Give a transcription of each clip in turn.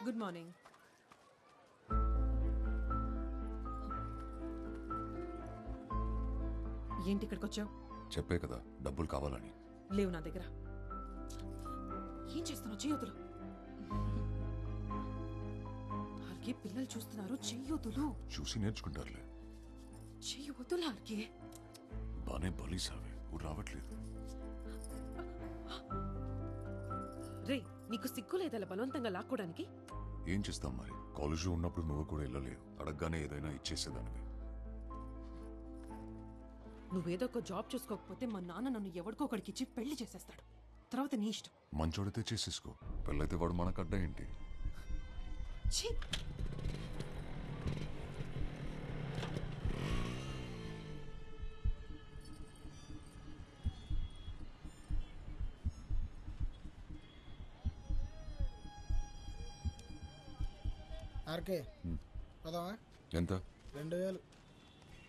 Good morning. ఏంటి ఇక్కడికి వచ్చావు? చెప్పే కదా డబ్బులు కావాలని. లేవు నా దగ్గర. ఏం చేస్తున్నావు? చెయ్యొద్దులు. ఆర్కే పిల్లలు చూస్తున్నారు. చెయ్యొద్దులు. చూసి నేర్చుకుంటారులే. చెయ్యొద్దులు ఆర్కే. బానే బలీసావే, ఊరు రావట్లేదు. రే, నీకు సిగ్గు లేదలా బలవంతంగా లాక్కోడానికి? ఏం చేస్తాం మరి, కాలేజీలో ఉన్నప్పుడు నువ్వు కూడా వెళ్ళలేవు. అడగగానే ఏదైనా ఇచ్చేసేదానివి. నువ్వేదో ఒక జాబ్ చూసుకోకపోతే మా నాన్న నన్ను ఎవరికో ఒకడికి ఇచ్చి పెళ్లి చేసేస్తాడు. తర్వాత నీ ఇష్టం. మంచోడితే చేసేసుకో, పెళ్ళైతే వాడు మనకు అడ్డా ఏంటి? ఛీ! ఆర్కే పదవా? ఎంత? 2000.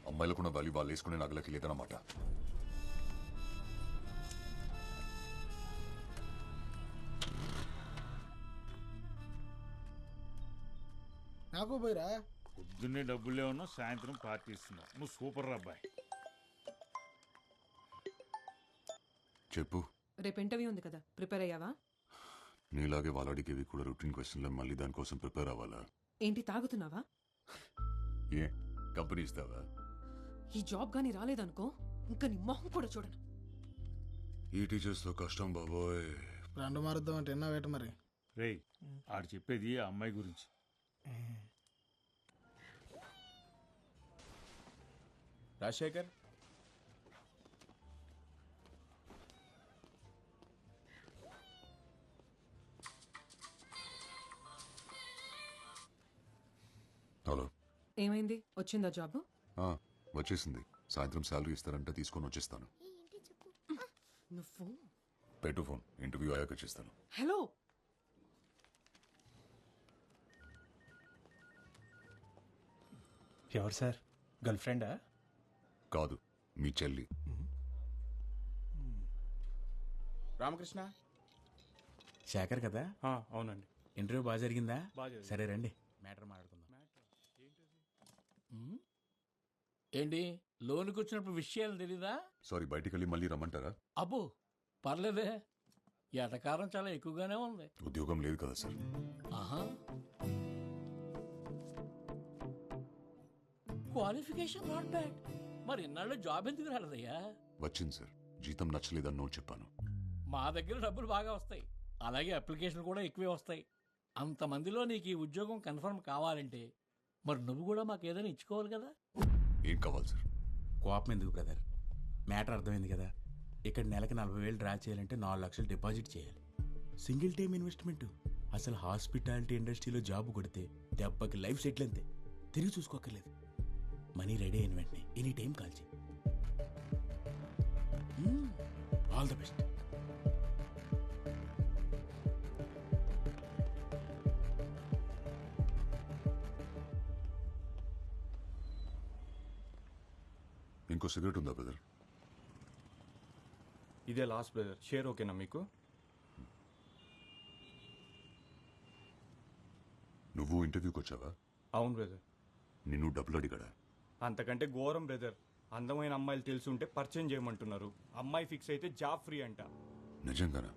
అమ్మాయిలకున్న వాల్యూ వాళ్ళు వేసుకునే నగలకి లేదన్నమాట. నాకు పోయిరా. పొద్దున్నే డబ్బులే ఉన్నావు, సాయంత్రం పార్టీ ఇస్తున్నావు. నువ్వు సూపర్ అబ్బాయి. చెప్పు. రేపు ఇంటర్వ్యూ ఉంది కదా, ప్రిపేర్ అయ్యావా? నీలాగే వాళ్ళు అడిగేవి కూడా రొటీన్ క్వశ్చన్లో మళ్ళీ దానికోసం ప్రిపేర్ అవ్వాలా? ఏంటి తాగుతున్నావా? ఏ కంపెనీ ఇస్తావా? ఈ జాబ్ గానీ రాలేదనుకో, ఇంకా నీ మొహం కూడా చూడను. ఈ టీచర్స్ తో కష్టం బాబోయ్. రెండు మారుద్దాం అంటే ఎన్నా వేట మరి. రేయ్, ఆడు చెప్పేది ఆ అమ్మాయి గురించి. రాజశేఖర్, హలో. ఏమైంది? వచ్చిందా జాబ్? వచ్చేసింది. సాయంత్రం శాలరీ ఇస్తారంటే తీసుకొని వచ్చేస్తాను. నువ్వు పెట్టు ఫోన్, ఇంటర్వ్యూ అయ్యాక చేస్తాను. హలో. ఎవరు సార్? గర్ల్ ఫ్రెండా? కాదు, మీ చెల్లి. రామకృష్ణ శేఖర్ కదా? అవునండి. ఇంటర్వ్యూ బాగా జరిగిందా? బాగా జరిగింది. సరే రండి, మ్యాటర్ మాట్లాడుకుందాం. ఏంటి, లోనికి వచ్చినప్పుడు విషయాలు తెలీదా? సారీ, బయటికి వెళ్ళి మళ్ళీ రమ్మంటారా? అబ్బో పర్లేదే, ఎటకారం చాలా ఎక్కువగానే ఉంది. ఉద్యోగం లేదు కదా సార్. ఆహా, క్వాలిఫికేషన్ నాట్ బ్యాడ్. మరి ఇన్నాళ్ళు జాబ్ ఎందుకు రాలేదయ్యా? వచ్చింది సార్, జీతం నచ్చలేదని నో చెప్పాను. మా దగ్గర డబ్బులు బాగా వస్తాయి, అలాగే అప్లికేషన్లు కూడా ఎక్కువే వస్తాయి. అంతమందిలో నీకు ఈ ఉద్యోగం కన్ఫర్మ్ కావాలంటే మరి నువ్వు కూడా మాకు ఏదైనా ఇచ్చుకోవాలి కదా. ఏం కావాలి సార్? కోపం ఎందుకు బ్రదర్, మ్యాటర్ అర్థమైంది కదా. ఇక్కడ నెలకి 40,000 డ్రా చేయాలంటే 4 లక్షలు డిపాజిట్ చేయాలి. Single time investment. అసలు హాస్పిటాలిటీ ఇండస్ట్రీలో జాబ్ కొడితే దెబ్బకి లైఫ్ సెటిల్ అంతే, తిరిగి చూసుకోక్కర్లేదు. మనీ రెడీ అయిన వెంటనే ఎనీ టైం కాల్ చేయి. All the best. ఇంకో సిగరెట్ ఉందా బ్రదర్? ఇదే లాస్ట్ బ్రదర్. షేర్ ఓకేనా మీకు? నువ్వు ఇంటర్వ్యూకి వచ్చావా? అవును బ్రదర్. నిన్ను డబ్బులు అడిగాడా? అంతకంటే ఘోరం బ్రదర్. అందమైన అమ్మాయిలు తెలుసుంటే పరిచయం చేయమంటున్నారు. అమ్మాయి ఫిక్స్ అయితే జాబ్ ఫ్రీ అంట. నిజంగానా?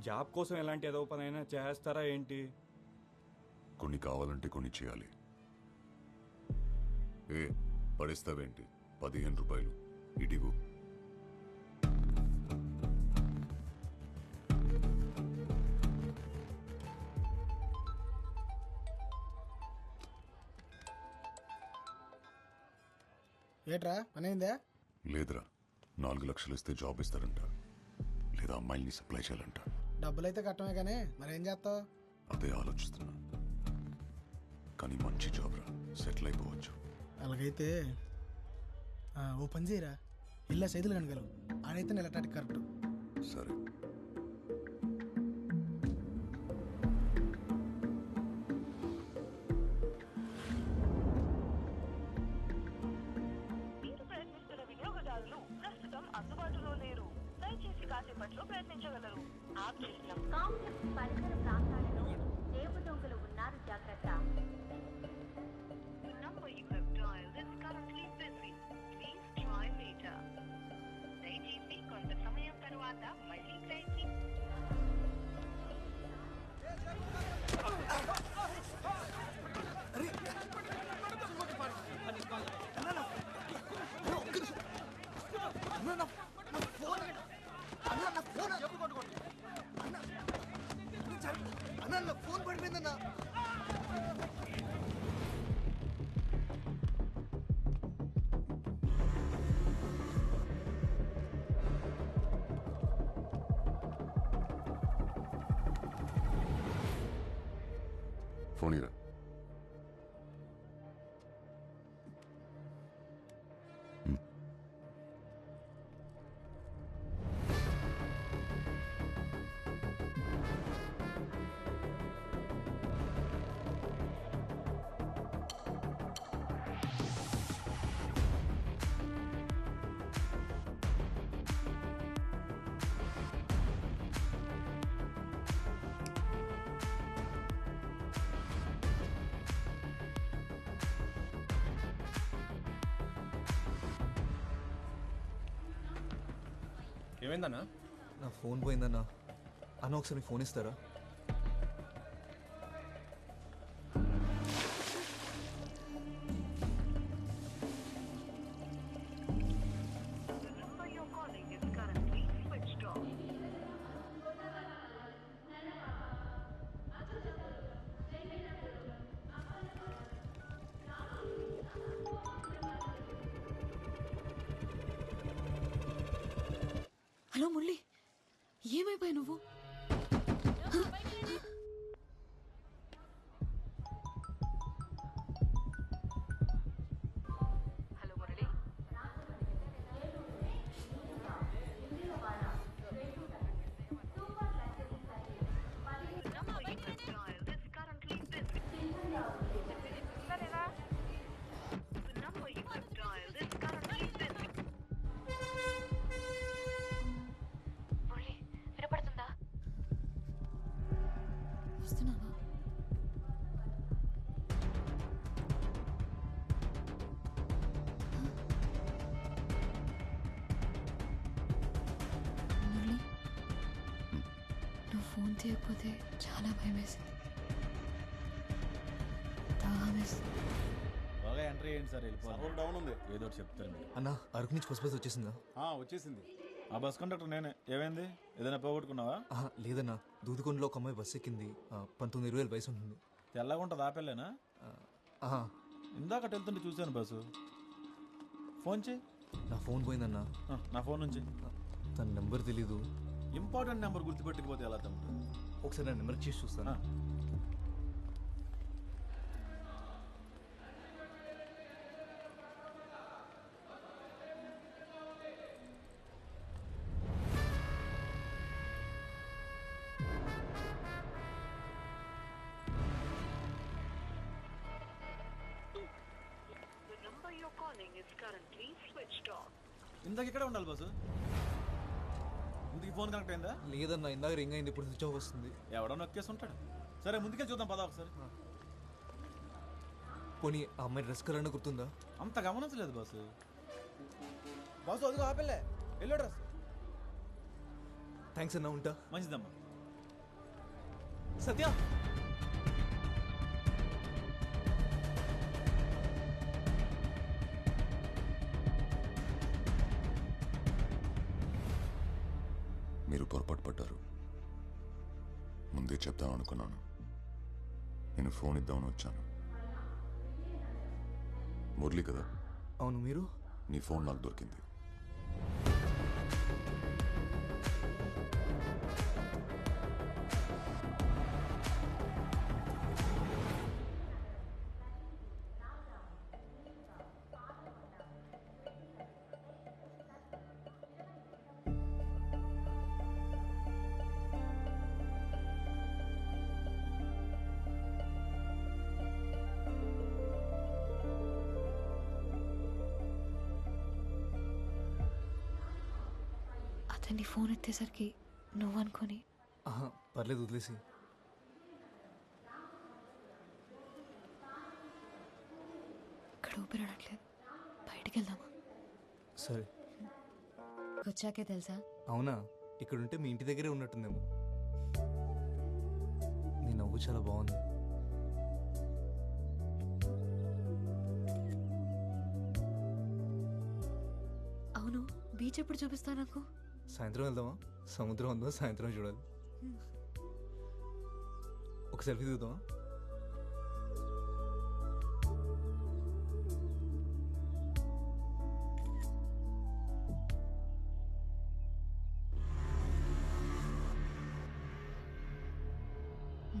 జాబ్ కోసం ఎలాంటి ఏదో పనైనా చేస్తారా ఏంటి? కొన్ని కావాలంటే కొన్ని చేయాలి. ఏ పడేస్తావేంటి? 15 రూపాయలు ఇటిగు. ఏట్రా పనైందా? లేదురా, 4 లక్షలు ఇస్తే జాబ్ ఇస్తారంట, లేదా అమ్మాయిల్ని సప్లై చేయాలంట. డబ్బులైతే కట్టమే కానీ మరేం చేస్తావు? అదే ఆలోచిస్తున్నా. కానీ మంచి జాబ్ రా, సెటిల్ అయిపోవచ్చు. అలాగైతే ఓ పని చేయరా, ఇల్లా సైదులు కనగలవు. ఆడైతే నెలటాటికి కరెక్ట్. సరే. మీరు ప్రయత్నిస్తున్న వినియోగదారులు ప్రస్తుతం అందుబాటులో లేరు. దయచేసి కాసేపట్లో ప్రయత్నించగలరు. आप जिस కాంప్లెక్స్ పరిసర ప్రాంతాలలో జేబు దొంగలు ఉన్నారు, జాగ్రత్త. The number you have dialed is currently busy. Please try later. దయచేసి కొంత సమయం తర్వాత మళ్ళీ ప్రయత్నించండి. ఫోన్ పడిపోయిందన్నా. ఫోన్ ఇరా. ఏమైందన్నా? నా ఫోన్ పోయిందన్నా. అన్న ఒకసారి ఫోన్ ఇస్తారా? హలో మురళి, ఏమైపోయా నువ్వు? హలో మురళి, వినపడుతుందా? వస్తున్నావా? మురళి, నువ్వు ఫోన్ తీయకపోతే చాలా భయం వేసింది. దాహం వేసింది. బాగా ఎంట్రీ అయ్యింది సార్, వెళ్ళిపోవాలి. డౌన్ ఉంది, ఏదో ఒకటి చెప్తారు మీరు. అన్న అరకు నుంచి బస్ వచ్చేసిందా? వచ్చేసింది. ఆ బస్ కండక్టర్ నేనే. ఏమైంది, ఏదైనా పోగొట్టుకున్నావా? లేదన్నా, దూదుకొండలో ఒక అమ్మాయి బస్ ఎక్కింది. 19-20 వయసు ఉంటుంది. తెల్లగా ఉంటుంది, ఆపెళ్ళేనా? ఇందాక వెళ్తుంటే చూశాను బస్సు. ఫోన్ చేయి. నా ఫోన్ పోయిందన్నా. నా ఫోన్ నుంచి. తన నెంబర్ తెలీదు. ఇంపార్టెంట్ నెంబర్ గుర్తుపెట్టకపోతే ఎలా తమ్ముడు? ఒకసారి నా నెంబర్ చేసి చూస్తాను. ఇందాక ఇక్కడే ఉండాలి బస్సు. ఇందుకు ఫోన్ కనెక్ట్ అయిందా? లేదన్నా, ఇందాక రింగ్ అయింది, ఇప్పుడు స్విచ్ ఆఫ్ వస్తుంది. ఎవడో నొక్కేసి ఉంటాడు. సరే ముందుకెళ్ళి చూద్దాం పదా ఒకసారి. పోనీ ఆ అమ్మాయి డ్రెస్ కలర్ గుర్తుందా? అంత గమనించలేదు బాసు. బాసు అదిగో ఆపెళ్ళే, ఎల్లో డ్రెస్. థ్యాంక్స్ అన్నా, ఉంటా. మంచిదమ్మా. సత్య, మీరు పొరపాటు పడ్డారు. ముందే చెప్దాం అనుకున్నాను. నేను ఫోన్ ఇద్దామని వచ్చాను. మురళి కదా? అవును. మీరు? నీ ఫోన్ నాకు దొరికింది. అతన్ని ఫోన్ ఎత్తేసరికి నువ్వు అనుకొని ఆహా, పర్లేదు వదిలేసి. ఇక్కడ ఊపిరాడట్లేదు, బయటికి వెళ్దామా? సరే. వచ్చాకే తెలుసా? అవునా? ఇక్కడుంటే మీ ఇంటి దగ్గరే ఉన్నట్టుందేమో. నీ నవ్వు చాలా బాగుంది. అవును, బీచ్ ఎప్పుడు చూపిస్తా నాకు? సాయంత్రం వెళ్దామా? సముద్రం ఉందో సాయంత్రం చూడాలి. ఒక సెల్ఫీ దిగుదామా?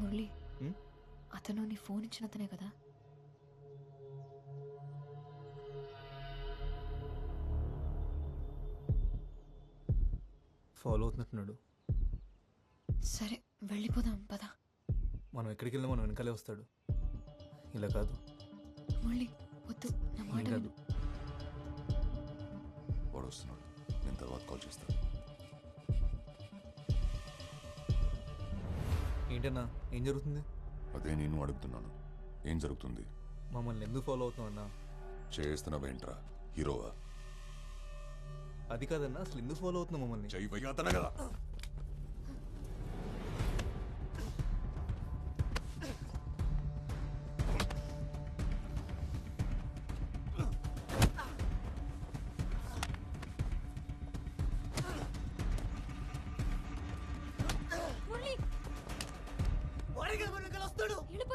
మురళి, అతను నీ ఫోన్ ఇచ్చిన అతనే కదా? ఫాలో అవుతున్నట్టున్నాడు. సరే వెళ్ళిపోదాం పద. మనం ఎక్కడికి వెళ్ళినా మనం వెనకాలే వస్తాడు. ఇలా కాదు. మురళి వద్దు, నా మాట ఏం కాదు. విను. వాడు వస్తున్నాడు, నేను తర్వాత కాల్ చేస్తాను. ఏంటన్నా, ఏం జరుగుతుంది? అదే నేను అడుగుతున్నాను, ఏం జరుగుతుంది? మమ్మల్ని ఎందుకు ఫాలో అవుతున్నావు అన్నా? చేస్తున్నావేంట్రా, హీరోవా? అది కాదన్నా, అసలు ఎందుకు ఫాలో అవుతున్నావు మమ్మల్ని? చెయ్యి కదా. మురళి, వెళ్ళిపో.